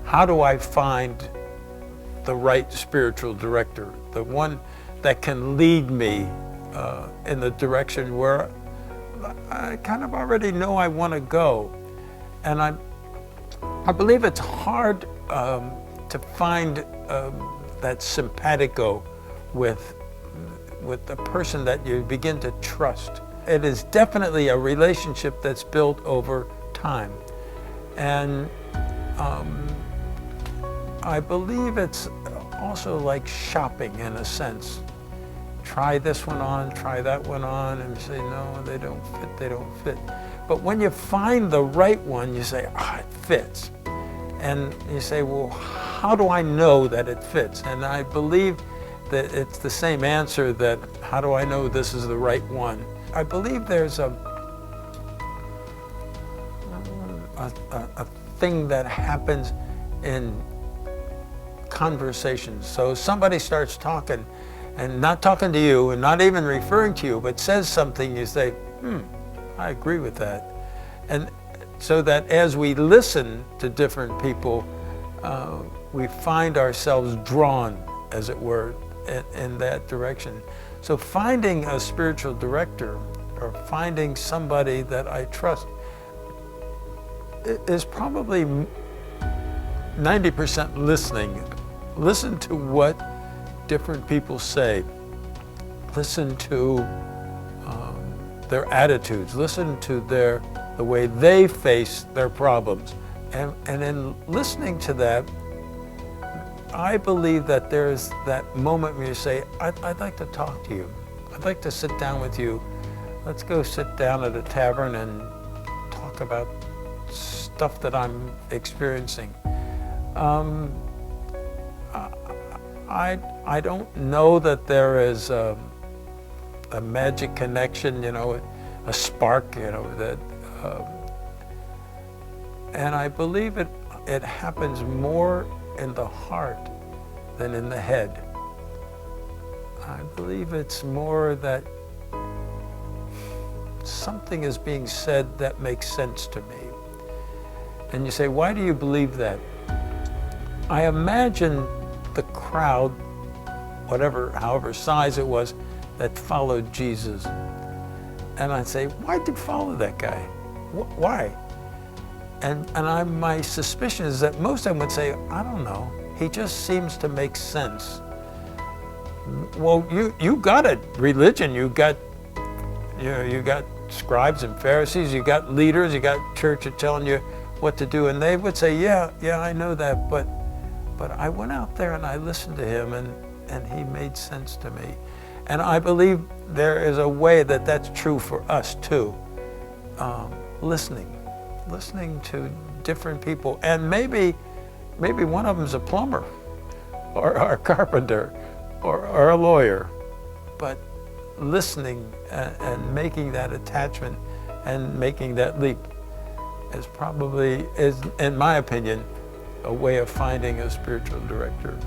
how do I find the right spiritual director, the one that can lead me in the direction where I kind of already know I want to go. And I believe it's hard to find that simpatico with the person that you begin to trust. It is definitely a relationship that's built over time. And I believe it's also like shopping in a sense. Try this one on, try that one on, and say, no, they don't fit, they don't fit. But when you find the right one, you say, it fits. And you say, well, how do I know that it fits? And I believe that it's the same answer that, how do I know this is the right one? I believe there's a thing that happens in conversations. So somebody starts talking, and not talking to you, and not even referring to you, but says something, you say, I agree with that. And so that as we listen to different people, we find ourselves drawn, as it were, in that direction. So finding a spiritual director, or finding somebody that I trust, is probably 90% listening. Listen to what different people say. Listen to their attitudes. Listen to the way they face their problems. And in listening to that, I believe that there's that moment where you say, I'd like to talk to you. I'd like to sit down with you. Let's go sit down at a tavern and talk about stuff that I'm experiencing. I don't know that there is a magic connection, a spark, that, and I believe it happens more in the heart than in the head. I believe it's more that something is being said that makes sense to me. And you say, why do you believe that? I imagine the crowd, however size it was, that followed Jesus. And I'd say, why'd you follow that guy? Why? And my suspicion is that most of them would say, I don't know. He just seems to make sense. Well, you got a religion. You got scribes and Pharisees. You got leaders. You got churches telling you what to do. And they would say, yeah, I know that. But I went out there and I listened to him, and he made sense to me. And I believe there is a way that that's true for us too. Listening to different people, and maybe one of them's a plumber, or a carpenter, or a lawyer, but listening and making that attachment and making that leap is probably, in my opinion, a way of finding a spiritual director.